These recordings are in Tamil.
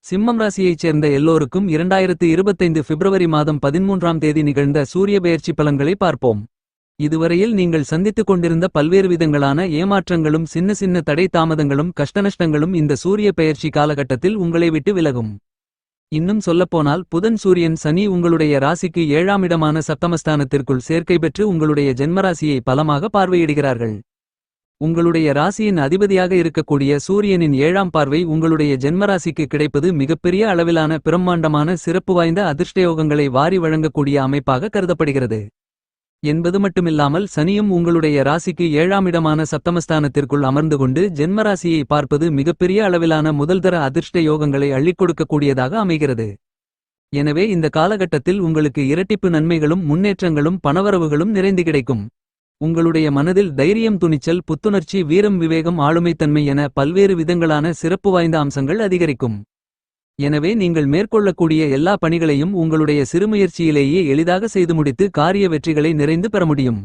சிம்மம் ராசியைச் சேர்ந்த எல்லோருக்கும் 2025 பிப்ரவரி மாதம் 13ஆம் தேதி நிகழ்ந்த சூரிய பெயர்ச்சி பலன்களை பார்ப்போம். இதுவரையில் நீங்கள் சந்தித்துக் கொண்டிருந்த பல்வேறு விதங்களான ஏமாற்றங்களும் சின்ன சின்ன தடை தாமதங்களும் கஷ்டநஷ்டங்களும் இந்த சூரிய பெயர்ச்சி காலகட்டத்தில் உங்களை விட்டு விலகும். இன்னும் சொல்லப்போனால் புதன் சூரியன் சனி உங்களுடைய ராசிக்கு 7ஆம் இடமான சப்தமஸ்தானத்திற்குள் சேர்க்கை பெற்று உங்களுடைய ஜென்மராசியை பலமாக பார்வையிடுகிறார்கள். உங்களுடைய ராசியின் அதிபதியாக இருக்கக்கூடிய சூரியனின் 7ஆம் பார்வை உங்களுடைய ஜென்மராசிக்கு கிடைப்பது மிகப்பெரிய அளவிலான பிரம்மாண்டமான சிறப்பு வாய்ந்த அதிர்ஷ்டயோகங்களை வாரி வழங்கக்கூடிய அமைப்பாக கருதப்படுகிறது. என்பது மட்டுமில்லாமல் சனியும் உங்களுடைய ராசிக்கு 7ஆம் இடமான சப்தமஸ்தானத்திற்குள் அமர்ந்து கொண்டு ஜென்மராசியை பார்ப்பது மிகப்பெரிய அளவிலான முதல்தர அதிர்ஷ்ட யோகங்களை அள்ளிக் கொடுக்கக்கூடியதாக அமைகிறது. எனவே இந்த காலகட்டத்தில் உங்களுக்கு இரட்டிப்பு நன்மைகளும் முன்னேற்றங்களும் பணவரவுகளும் நிறைந்து கிடைக்கும். உங்களுடைய மனதில் தைரியம், துணிச்சல், புத்துணர்ச்சி, வீரம், விவேகம், ஆளுமைத்தன்மை என பல்வேறு விதங்களான சிறப்பு வாய்ந்த அம்சங்கள் அதிகரிக்கும். எனவே நீங்கள் மேற்கொள்ளக்கூடிய எல்லா பணிகளையும் உங்களுடைய சிறுமுயற்சியிலேயே எளிதாக செய்து முடித்து காரிய வெற்றிகளை நிறைந்து பெற முடியும்.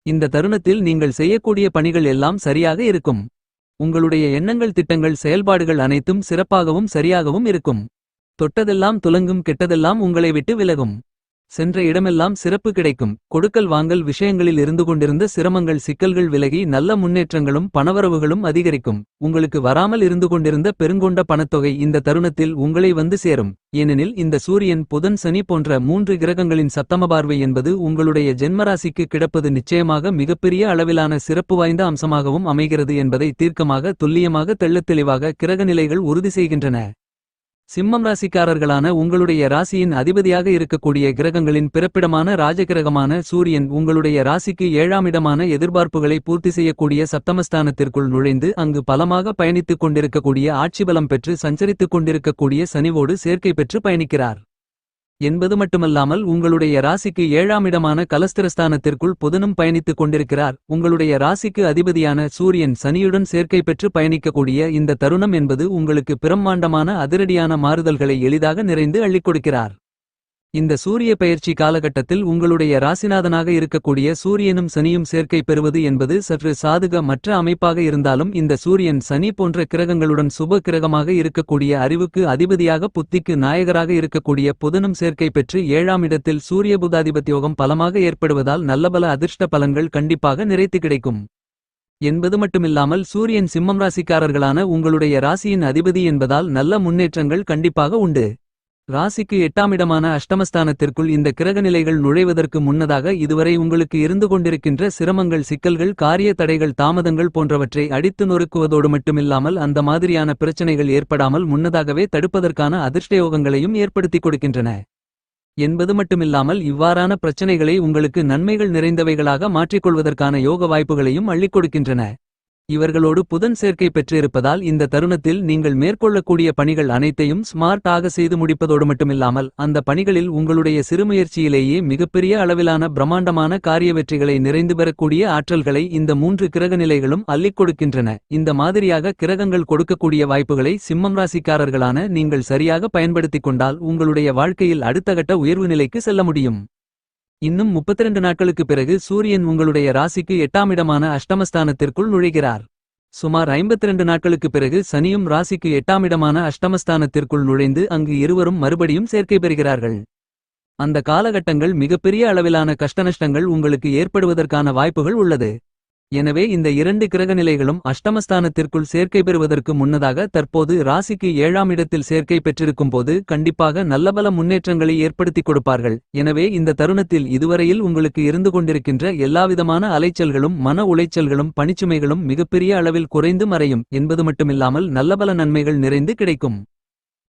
இந்த தருணத்தில் நீங்கள் செய்யக்கூடிய பணிகள் எல்லாம் சரியாக இருக்கும். உங்களுடைய எண்ணங்கள், திட்டங்கள், செயல்பாடுகள் அனைத்தும் சிறப்பாகவும் சரியாகவும் இருக்கும். தொட்டதெல்லாம் துலங்கும், கெட்டதெல்லாம் உங்களை விட்டு விலகும். சென்ற இடமெல்லாம் சிறப்பு கிடைக்கும். கொடுக்கல் வாங்கல் விஷயங்களில் இருந்து கொண்டிருந்த சிரமங்கள், சிக்கல்கள் விலகி நல்ல முன்னேற்றங்களும் பணவரவுகளும் அதிகரிக்கும். உங்களுக்கு வராமல் இருந்து கொண்டிருந்த பெருங்கொண்ட பணத்தொகை இந்த தருணத்தில் உங்களை வந்து சேரும். ஏனெனில் இந்த சூரியன், புதன், சனி போன்ற 3 கிரகங்களின் சப்தம பார்வை என்பது உங்களுடைய ஜென்மராசிக்கு கிடப்பது நிச்சயமாக மிகப்பெரிய அளவிலான சிறப்பு வாய்ந்த அம்சமாகவும் அமைகிறது என்பதை தீர்க்கமாக, துல்லியமாக, தெள்ளத்தெளிவாக கிரகநிலைகள் உறுதி செய்கின்றன. சிம்மம் ராசிக்காரர்களான உங்களுடைய ராசியின் அதிபதியாக இருக்கக்கூடிய கிரகங்களின் பிறப்பிடமான ராஜகிரகமான சூரியன் உங்களுடைய ராசிக்கு 7ஆம் இடமான எதிர்பார்ப்புகளை பூர்த்தி செய்யக்கூடிய சப்தமஸ்தானத்திற்குள் நுழைந்து அங்கு பலமாக பயணித்துக் கொண்டிருக்கக்கூடிய ஆட்சிபலம் பெற்று சஞ்சரித்துக் கொண்டிருக்கக்கூடிய சனிவோடு சேர்க்கை பெற்று பயணிக்கிறார். என்பது மட்டுமல்லாமல் உங்களுடைய ராசிக்கு 7ஆம் இடமான கலஸ்திரஸ்தானத்திற்குள் புதனும் பயணித்துக் கொண்டிருக்கிறார். உங்களுடைய ராசிக்கு அதிபதியான சூரியன் சனியுடன் சேர்க்கை பெற்று பயணிக்கக்கூடிய இந்த தருணம் என்பது உங்களுக்கு பிரம்மாண்டமான அதிரடியான மாறுதல்களை எளிதாக நிறைந்து அள்ளிக் கொடுக்கிறார். இந்த சூரிய பெயர்ச்சி காலகட்டத்தில் உங்களுடைய ராசிநாதனாக இருக்கக்கூடிய சூரியனும் சனியும் சேர்க்கை பெறுவது என்பது சற்று சாதக மற்ற அமைப்பாக இருந்தாலும் இந்த சூரியன் சனி போன்ற கிரகங்களுடன் சுப கிரகமாக இருக்கக்கூடிய அறிவுக்கு அதிபதியாக புத்திக்கு நாயகராக இருக்கக்கூடிய புதனும் சேர்க்கை பெற்று 7ஆம் இடத்தில் சூரிய புதாதிபத்தியோகம் பலமாக ஏற்படுவதால் நல்லபல அதிர்ஷ்ட பலன்கள் கண்டிப்பாக நிறைத்து கிடைக்கும். என்பது மட்டுமில்லாமல் சூரியன் சிம்மம் ராசிக்காரர்களான உங்களுடைய ராசியின் அதிபதி என்பதால் நல்ல முன்னேற்றங்கள் கண்டிப்பாக உண்டு. ராசிக்கு 8ஆம் இடமான அஷ்டமஸ்தானத்திற்குள் இந்த கிரகநிலைகள் நுழைவதற்கு முன்னதாக இதுவரை உங்களுக்கு இருந்து கொண்டிருக்கின்ற சிரமங்கள், சிக்கல்கள், காரிய தடைகள், தாமதங்கள் போன்றவற்றை அடித்து நொறுக்குவதோடு மட்டுமில்லாமல் அந்த மாதிரியான பிரச்சனைகள் ஏற்படாமல் முன்னதாகவே தடுப்பதற்கான அதிர்ஷ்டயோகங்களையும் ஏற்படுத்திக் கொடுக்கின்றன. என்பது மட்டுமில்லாமல் இவ்வாறான பிரச்சனைகளை உங்களுக்கு நன்மைகள் நிறைந்தவைகளாக மாற்றிக்கொள்வதற்கான யோக வாய்ப்புகளையும் அள்ளிக் கொடுக்கின்றன. இவர்களோடு புதன் சேர்க்கை பெற்றிருப்பதால் இந்த தருணத்தில் நீங்கள் மேற்கொள்ளக்கூடிய பணிகள் அனைத்தையும் ஸ்மார்ட் ஆக செய்து முடிப்பதோடு மட்டுமில்லாமல் அந்த பணிகளில் உங்களுடைய சிறுமுயற்சியிலேயே மிகப்பெரிய அளவிலான பிரம்மாண்டமான காரிய வெற்றிகளை நிறைந்து பெறக்கூடிய ஆற்றல்களை இந்த 3 கிரகநிலைகளும் அள்ளிக் கொடுக்கின்றன. இந்த மாதிரியாக கிரகங்கள் கொடுக்கக்கூடிய வாய்ப்புகளை சிம்மம் ராசிக்காரர்களான நீங்கள் சரியாக பயன்படுத்திக் கொண்டால் உங்களுடைய வாழ்க்கையில் அடுத்த கட்ட உயர்வு நிலைக்கு செல்ல முடியும். இன்னும் 32 நாட்களுக்கு பிறகு சூரியன் உங்களுடைய ராசிக்கு 8ஆம் இடமான அஷ்டமஸ்தானத்திற்குள் நுழைகிறார். சுமார் 52 நாட்களுக்கு பிறகு சனியும் ராசிக்கு 8ஆம் இடமான அஷ்டமஸ்தானத்திற்குள் நுழைந்து அங்கு இருவரும் மறுபடியும் சேர்க்கை பெறுகிறார்கள். அந்த காலகட்டங்கள் மிகப்பெரிய அளவிலான கஷ்டநஷ்டங்கள் உங்களுக்கு ஏற்படுவதற்கான வாய்ப்புகள் உள்ளது. எனவே இந்த 2 கிரகநிலைகளும் அஷ்டமஸ்தானத்திற்குள் சேர்க்கை பெறுவதற்கு முன்னதாக தற்போது ராசிக்கு 7ஆம் இடத்தில் சேர்க்கை பெற்றிருக்கும் போது கண்டிப்பாக நல்லபல முன்னேற்றங்களை ஏற்படுத்திக் கொடுப்பார்கள். எனவே இந்த தருணத்தில் இதுவரையில் உங்களுக்கு இருந்து கொண்டிருக்கின்ற எல்லாவிதமான அலைச்சல்களும் மன உளைச்சல்களும் பணிச்சுமைகளும் மிகப்பெரிய அளவில் குறைந்து மறையும். என்பது மட்டுமில்லாமல் நல்லபல நன்மைகள் நிறைந்து கிடைக்கும்.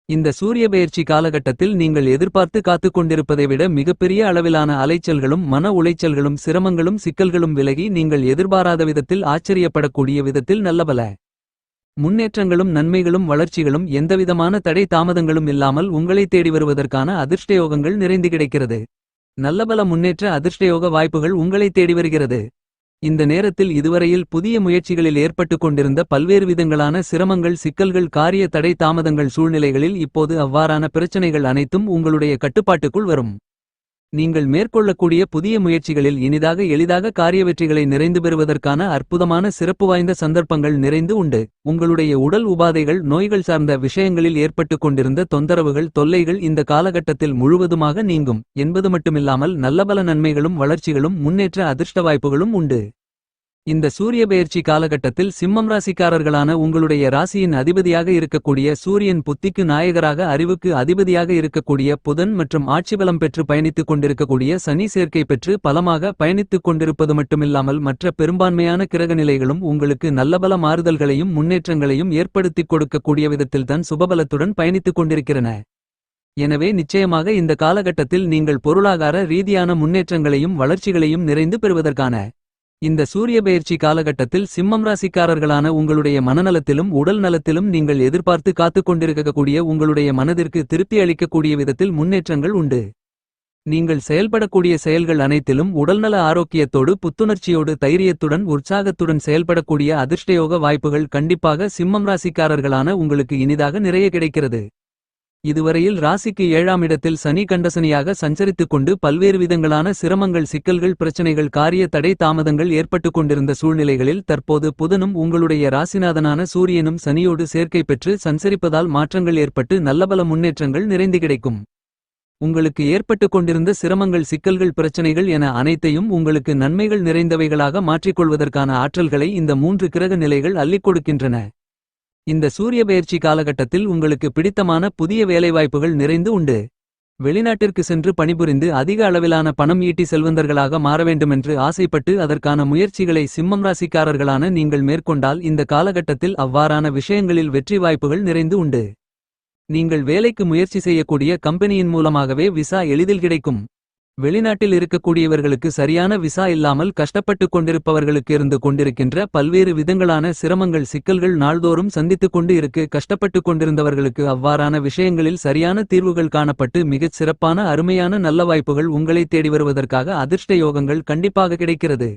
இந்த சூரிய பெயர்ச்சி காலகட்டத்தில் நீங்கள் எதிர்பார்த்து காத்துக் கொண்டிருப்பதை விட மிகப்பெரிய அளவிலான அலைச்சல்களும் மன உளைச்சல்களும் சிரமங்களும் சிக்கல்களும் விலகி நீங்கள் எதிர்பாராத விதத்தில் ஆச்சரியப்படக்கூடிய விதத்தில் நல்லபல முன்னேற்றங்களும் நன்மைகளும் வளர்ச்சிகளும் எந்தவிதமான தடை தாமதங்களும் இல்லாமல் உங்களை தேடி வருவதற்கான அதிர்ஷ்டயோகங்கள் நிறைந்து கிடைக்கிறது. நல்லபல முன்னேற்ற அதிர்ஷ்டயோக வாய்ப்புகள் உங்களை தேடி வருகிறது. இந்த நேரத்தில் இதுவரையில் புதிய முயற்சிகளில் ஏற்பட்டுக் கொண்டிருந்த பல்வேறு விதங்களான சிரமங்கள், சிக்கல்கள், காரிய தடை தாமதங்கள் சூழ்நிலைகளில் இப்போது அவ்வாறான பிரச்சனைகள் அனைத்தும் உங்களுடைய கட்டுப்பாட்டுக்குள் வரும். நீங்கள் மேற்கொள்ளக்கூடிய புதிய முயற்சிகளில் இனிதாக எளிதாக காரிய வெற்றிகளை நிறைந்து பெறுவதற்கான அற்புதமான சிறப்பு வாய்ந்த சந்தர்ப்பங்கள் நிறைந்து உண்டு. உங்களுடைய உடல் உபாதைகள் நோய்கள் சார்ந்த விஷயங்களில் ஏற்பட்டுக் கொண்டிருந்த தொந்தரவுகள் தொல்லைகள் இந்த காலகட்டத்தில் முழுவதுமாக நீங்கும் என்பது மட்டுமில்லாமல் நல்லபல நன்மைகளும் வளர்ச்சிகளும் முன்னேற்ற அதிர்ஷ்ட வாய்ப்புகளும் உண்டு. இந்த சூரிய பெயர்ச்சி காலகட்டத்தில் சிம்மம் ராசிக்காரர்களான உங்களுடைய ராசியின் அதிபதியாக இருக்கக்கூடிய சூரியன் புத்திக்கு நாயகராக அறிவுக்கு அதிபதியாக இருக்கக்கூடிய புதன் மற்றும் ஆட்சிபலம் பெற்று பயணித்துக் கொண்டிருக்கக்கூடிய சனி சேர்க்கை பெற்று பலமாக பயணித்துக் கொண்டிருப்பது மட்டுமில்லாமல் மற்ற பெரும்பான்மையான கிரக நிலைகளும் உங்களுக்கு நல்லபல மாறுதல்களையும் முன்னேற்றங்களையும் ஏற்படுத்திக் கொடுக்கக்கூடிய விதத்தில்தான் சுபபலத்துடன் பயணித்துக் கொண்டிருக்கிறன. எனவே நிச்சயமாக இந்த காலகட்டத்தில் நீங்கள் பொருளாதார ரீதியான முன்னேற்றங்களையும் வளர்ச்சிகளையும் நிறைந்து பெறுவதற்கான இந்த சூரிய பெயர்ச்சி காலகட்டத்தில் சிம்மம் ராசிக்காரர்களான உங்களுடைய மனநலத்திலும் உடல் நலத்திலும் நீங்கள் எதிர்பார்த்து காத்துக் கொண்டிருக்கக்கூடிய உங்களுடைய மனதிற்கு திருப்தி அளிக்கக்கூடிய விதத்தில் முன்னேற்றங்கள் உண்டு. நீங்கள் செயல்படக்கூடிய செயல்கள் அனைத்திலும் உடல்நல ஆரோக்கியத்தோடு புத்துணர்ச்சியோடு தைரியத்துடன் உற்சாகத்துடன் செயல்படக்கூடிய அதிர்ஷ்டயோக வாய்ப்புகள் கண்டிப்பாக சிம்மம் ராசிக்காரர்களான உங்களுக்கு இனிதாக நிறைய கிடைக்கிறது. இதுவரையில் ராசிக்கு 7ஆம் இடத்தில் சனி கண்டசனியாக சஞ்சரித்துக் கொண்டு பல்வேறு விதங்களான சிரமங்கள் சிக்கல்கள் பிரச்சனைகள் காரிய தடை தாமதங்கள் ஏற்பட்டுக் கொண்டிருந்த சூழ்நிலைகளில் தற்போது புதனும் உங்களுடைய ராசிநாதனான சூரியனும் சனியோடு சேர்க்கை பெற்று சஞ்சரிப்பதால் மாற்றங்கள் ஏற்பட்டு நல்லபல முன்னேற்றங்கள் நிறைந்து கிடைக்கும். உங்களுக்கு ஏற்பட்டுக் கொண்டிருந்த சிரமங்கள் சிக்கல்கள் பிரச்சனைகள் என அனைத்தையும் உங்களுக்கு நன்மைகள் நிறைந்தவைகளாக மாற்றிக்கொள்வதற்கான ஆற்றல்களை இந்த 3 கிரக நிலைகள் அள்ளிக் கொடுக்கின்றன. இந்த சூரிய பெயர்ச்சி காலகட்டத்தில் உங்களுக்கு பிடித்தமான புதிய வேலைவாய்ப்புகள் நிறைந்து உண்டு. வெளிநாட்டிற்கு சென்று பணிபுரிந்து அதிக அளவிலான பணம் ஈட்டி செல்வந்தர்களாக மாற வேண்டுமென்று ஆசைப்பட்டு அதற்கான முயற்சிகளை சிம்மம் ராசிக்காரர்களான நீங்கள் மேற்கொண்டால் இந்த காலகட்டத்தில் அவ்வாறான விஷயங்களில் வெற்றி வாய்ப்புகள் நிறைந்து உண்டு. நீங்கள் வேலைக்கு முயற்சி செய்யக்கூடிய கம்பெனியின் மூலமாகவே விசா எளிதில் கிடைக்கும். வெளிநாட்டில் இருக்கக்கூடியவர்களுக்கு சரியான விசா இல்லாமல் கஷ்டப்பட்டுக் கொண்டிருப்பவர்களுக்கு இருந்து கொண்டிருக்கின்ற பல்வேறு விதங்களான சிரமங்கள் சிக்கல்கள் நாள்தோறும் சந்தித்துக் கொண்டு கஷ்டப்பட்டுக் கொண்டிருந்தவர்களுக்கு அவ்வாறான விஷயங்களில் சரியான தீர்வுகள் காணப்பட்டு மிகச் சிறப்பான அருமையான நல்ல வாய்ப்புகள் உங்களை தேடி வருவதற்காக அதிர்ஷ்ட யோகங்கள் கண்டிப்பாக கிடைக்கிறது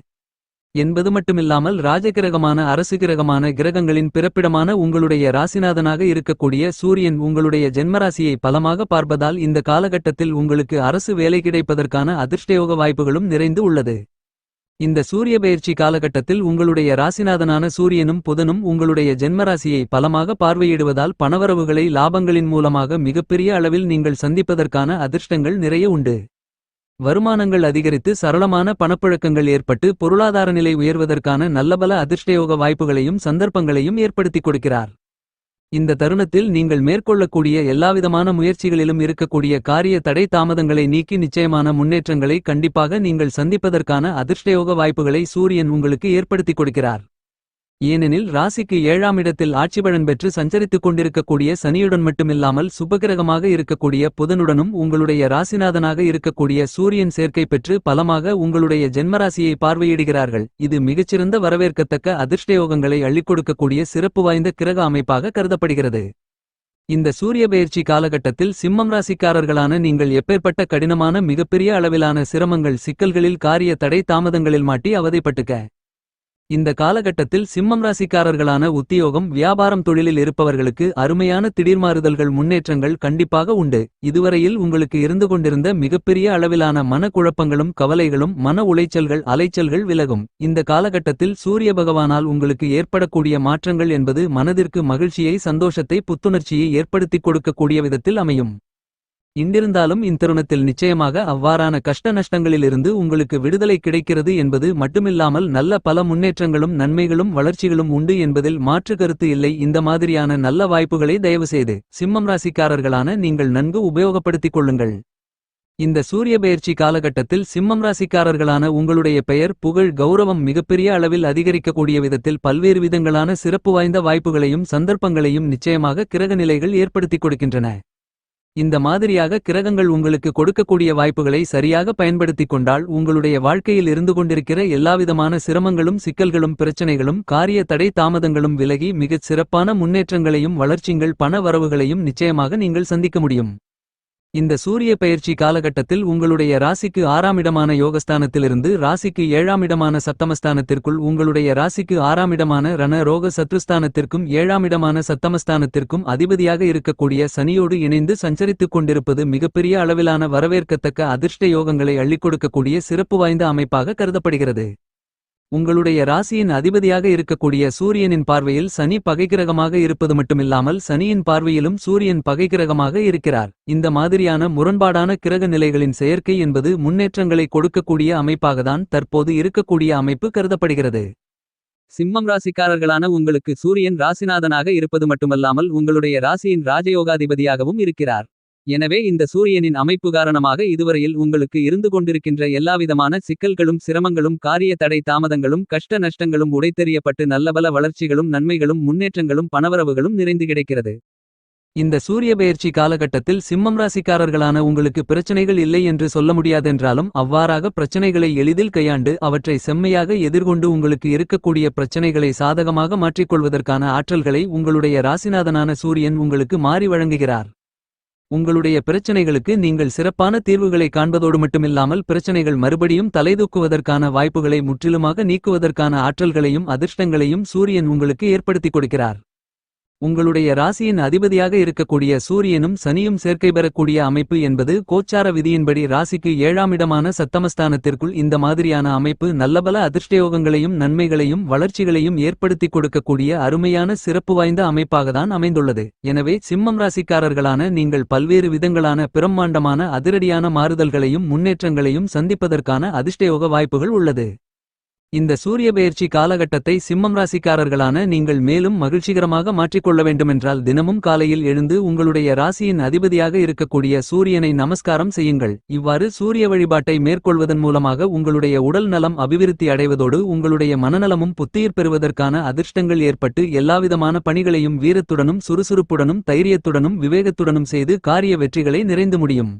என்பது மட்டுமில்லாமல் ராஜகிரகமான அரசு கிரகமான கிரகங்களின் பிறப்பிடமான உங்களுடைய ராசிநாதனாக இருக்கக்கூடிய சூரியன் உங்களுடைய ஜென்மராசியை பலமாக பார்ப்பதால் இந்த காலகட்டத்தில் உங்களுக்கு அரசு வேலை கிடைப்பதற்கான அதிர்ஷ்டயோக வாய்ப்புகளும் நிறைந்து உள்ளது. இந்த சூரிய பெயர்ச்சி காலகட்டத்தில் உங்களுடைய ராசிநாதனான சூரியனும் புதனும் உங்களுடைய ஜென்மராசியை பலமாக பார்வையிடுவதால் பணவரவுகளை லாபங்களின் மூலமாக மிகப்பெரிய அளவில் நீங்கள் சந்திப்பதற்கான அதிர்ஷ்டங்கள் நிறைய உண்டு. வருமானங்கள் அதிகரித்து சரளமான பணப்புழக்கங்கள் ஏற்பட்டு பொருளாதார நிலை உயர்வதற்கான நல்லபல அதிர்ஷ்டயோக வாய்ப்புகளையும் சந்தர்ப்பங்களையும் ஏற்படுத்திக் கொடுக்கிறார். இந்த தருணத்தில் நீங்கள் மேற்கொள்ளக்கூடிய எல்லாவிதமான முயற்சிகளிலும் இருக்கக்கூடிய காரிய தடை தாமதங்களை நீக்கி நிச்சயமான முன்னேற்றங்களை கண்டிப்பாக நீங்கள் சந்திப்பதற்கான அதிர்ஷ்டயோக வாய்ப்புகளை சூரியன் உங்களுக்கு ஏற்படுத்திக் கொடுக்கிறார். ஏனெனில் ராசிக்கு 7ஆம் இடத்தில் ஆட்சிபலன் பெற்று சஞ்சரித்துக் கொண்டிருக்கக்கூடிய சனியுடன் மட்டுமில்லாமல் சுபகிரகமாக இருக்கக்கூடிய புதனுடனும் உங்களுடைய ராசிநாதனாக இருக்கக்கூடிய சூரியன் சேர்க்கை பெற்று பலமாக உங்களுடைய ஜென்மராசியை பார்வையிடுகிறார்கள். இது மிகச்சிறந்த வரவேற்கத்தக்க அதிர்ஷ்டயோகங்களை அள்ளிக் கொடுக்கக்கூடிய சிறப்பு வாய்ந்த கிரக அமைப்பாக கருதப்படுகிறது. இந்த சூரிய பெயர்ச்சி காலகட்டத்தில் சிம்மம் ராசிக்காரர்களான நீங்கள் எப்பேற்பட்ட கடினமான மிகப்பெரிய அளவிலான சிரமங்கள் சிக்கல்களில் காரிய தடை தாமதங்களில் மாட்டி அவதைப்பட்டுக்க இந்த காலகட்டத்தில் சிம்மம் ராசிக்காரர்களான உத்தியோகம் வியாபாரம் தொழிலில் இருப்பவர்களுக்கு அருமையான திடீர்மாறுதல்கள் முன்னேற்றங்கள் கண்டிப்பாக உண்டு. இதுவரையில் உங்களுக்கு இருந்து கொண்டிருந்த மிகப்பெரிய அளவிலான மன குழப்பங்களும் கவலைகளும் மன உளைச்சல்கள் அலைச்சல்கள் விலகும். இந்த காலகட்டத்தில் சூரிய பகவானால் உங்களுக்கு ஏற்படக்கூடிய மாற்றங்கள் என்பது மனதிற்கு மகிழ்ச்சியை சந்தோஷத்தை புத்துணர்ச்சியை ஏற்படுத்திக் கொடுக்கக்கூடிய விதத்தில் அமையும். இன்றிருந்தாலும் இத்தருணத்தில் நிச்சயமாக அவ்வாறான கஷ்ட நஷ்டங்களிலிருந்து உங்களுக்கு விடுதலை கிடைக்கிறது என்பது மட்டுமில்லாமல் நல்ல பல முன்னேற்றங்களும் நன்மைகளும் வளர்ச்சிகளும் உண்டு என்பதில் மாற்று கருத்து இல்லை. இந்த மாதிரியான நல்ல வாய்ப்புகளை தயவுசெய்து சிம்மம் ராசிக்காரர்களான நீங்கள் நன்கு உபயோகப்படுத்திக் கொள்ளுங்கள். இந்த சூரிய பெயர்ச்சி காலகட்டத்தில் சிம்மம் ராசிக்காரர்களான உங்களுடைய பெயர் புகழ் கௌரவம் மிகப்பெரிய அளவில் அதிகரிக்கக்கூடிய விதத்தில் பல்வேறு விதங்களான சிறப்பு வாய்ந்த வாய்ப்புகளையும் சந்தர்ப்பங்களையும் நிச்சயமாக கிரகநிலைகள் ஏற்படுத்திக் கொடுக்கின்றன. இந்த மாதிரியாக கிரகங்கள் உங்களுக்கு கொடுக்கக்கூடிய வாய்ப்புகளை சரியாக பயன்படுத்திக் கொண்டால் உங்களுடைய வாழ்க்கையில் இருந்து கொண்டிருக்கிற எல்லாவிதமான சிரமங்களும் சிக்கல்களும் பிரச்சனைகளும் காரிய தடை தாமதங்களும் விலகி மிகச் சிறப்பான முன்னேற்றங்களையும் வளர்ச்சிகள் பண வரவுகளையும் நிச்சயமாக நீங்கள் சந்திக்க முடியும். இந்த சூரிய பெயர்ச்சி காலகட்டத்தில் உங்களுடைய ராசிக்கு 6ஆம் இடமான யோகஸ்தானத்திலிருந்து ராசிக்கு 7ஆம் இடமான சப்தமஸ்தானத்திற்குள் உங்களுடைய ராசிக்கு 6ஆம் இடமான ரண ரோக சத்ருஸ்தானத்திற்கும் 7ஆம் இடமான சப்தமஸ்தானத்திற்கும் அதிபதியாக இருக்கக்கூடிய சனியோடு இணைந்து சஞ்சரித்துக் கொண்டிருப்பது மிகப்பெரிய அளவிலான வரவேற்கத்தக்க அதிர்ஷ்ட யோகங்களை அள்ளிக் கொடுக்கக்கூடிய சிறப்பு வாய்ந்த அமைப்பாக கருதப்படுகிறது. உங்களுடைய ராசியின் அதிபதியாக இருக்கக்கூடிய சூரியனின் பார்வையில் சனி பகைக்கிரகமாக இருப்பது மட்டுமில்லாமல் சனியின் பார்வையிலும் சூரியன் பகைக்கிரகமாக இருக்கிறார். இந்த மாதிரியான முரண்பாடான கிரக நிலைகளின் செயற்கை என்பது முன்னேற்றங்களை கொடுக்கக்கூடிய அமைப்பாகத்தான் தற்போது இருக்கக்கூடிய அமைப்பு கருதப்படுகிறது. சிம்மம் ராசிக்காரர்களான உங்களுக்கு சூரியன் ராசிநாதனாக இருப்பது மட்டுமல்லாமல் உங்களுடைய ராசியின் ராஜயோகாதிபதியாகவும் இருக்கிறார். எனவே இந்த சூரியனின் அமைப்பு காரணமாக இதுவரையில் உங்களுக்கு இருந்து கொண்டிருக்கின்ற எல்லாவிதமான சிக்கல்களும் சிரமங்களும் காரிய தடை தாமதங்களும் கஷ்ட நஷ்டங்களும் உடைத்தெறியப்பட்டு நல்லபல வளர்ச்சிகளும் நன்மைகளும் முன்னேற்றங்களும் பணவரவுகளும் நிறைந்து கிடைக்கிறது. இந்த சூரிய பெயர்ச்சி காலகட்டத்தில் சிம்மம் ராசிக்காரர்களான உங்களுக்கு பிரச்சனைகள் இல்லை என்று சொல்ல முடியாதென்றாலும் அவ்வாறாக பிரச்சனைகளை எளிதில் கையாண்டு அவற்றை செம்மையாக எதிர்கொண்டு உங்களுக்கு இருக்கக்கூடிய பிரச்சனைகளை சாதகமாக மாற்றிக்கொள்வதற்கான ஆற்றல்களை உங்களுடைய ராசிநாதனான சூரியன் உங்களுக்கு மாறி வழங்குகிறார். உங்களுடைய பிரச்சனைகளுக்கு நீங்கள் சிறப்பான தீர்வுகளை காண்பதோடு மட்டுமில்லாமல் பிரச்சனைகள் மறுபடியும் தலைதூக்குவதற்கான வாய்ப்புகளை முற்றிலுமாக நீக்குவதற்கான ஆற்றல்களையும் அதிர்ஷ்டங்களையும் சூரியன் உங்களுக்கு ஏற்படுத்திக் கொடுக்கிறார். உங்களுடைய ராசியின் அதிபதியாக இருக்கக்கூடிய சூரியனும் சனியும் சேர்க்கை பெறக்கூடிய அமைப்பு என்பது கோச்சார விதியின்படி ராசிக்கு 7ஆம் இடமான சப்தமஸ்தானத்திற்குள் இந்த மாதிரியான அமைப்பு நல்லபல அதிர்ஷ்டயோகங்களையும் நன்மைகளையும் வளர்ச்சிகளையும் ஏற்படுத்திக் கொடுக்கக்கூடிய அருமையான சிறப்பு வாய்ந்த அமைப்பாகத்தான் அமைந்துள்ளது. எனவே சிம்மம் ராசிக்காரர்களான நீங்கள் பல்வேறு விதங்களான பிரம்மாண்டமான அதிரடியான மாறுதல்களையும் முன்னேற்றங்களையும் சந்திப்பதற்கான அதிர்ஷ்டயோக வாய்ப்புகள் உள்ளது. இந்த சூரிய பெயர்ச்சி காலகட்டத்தை சிம்மம் ராசிக்காரர்களான நீங்கள் மேலும் மகிழ்ச்சிகரமாக மாற்றிக்கொள்ள வேண்டுமென்றால் தினமும் காலையில் எழுந்து உங்களுடைய ராசியின் அதிபதியாக இருக்கக்கூடிய சூரியனை நமஸ்காரம் செய்யுங்கள். இவ்வாறு சூரிய வழிபாட்டை மேற்கொள்வதன் மூலமாக உங்களுடைய உடல் நலம் அபிவிருத்தி அடைவதோடு உங்களுடைய மனநலமும் புத்துயிர் பெறுவதற்கான அதிர்ஷ்டங்கள் ஏற்பட்டு எல்லாவிதமான பணிகளையும் வீரத்துடனும் சுறுசுறுப்புடனும் தைரியத்துடனும் விவேகத்துடனும் செய்து காரிய வெற்றிகளை நிறைந்து முடியும்.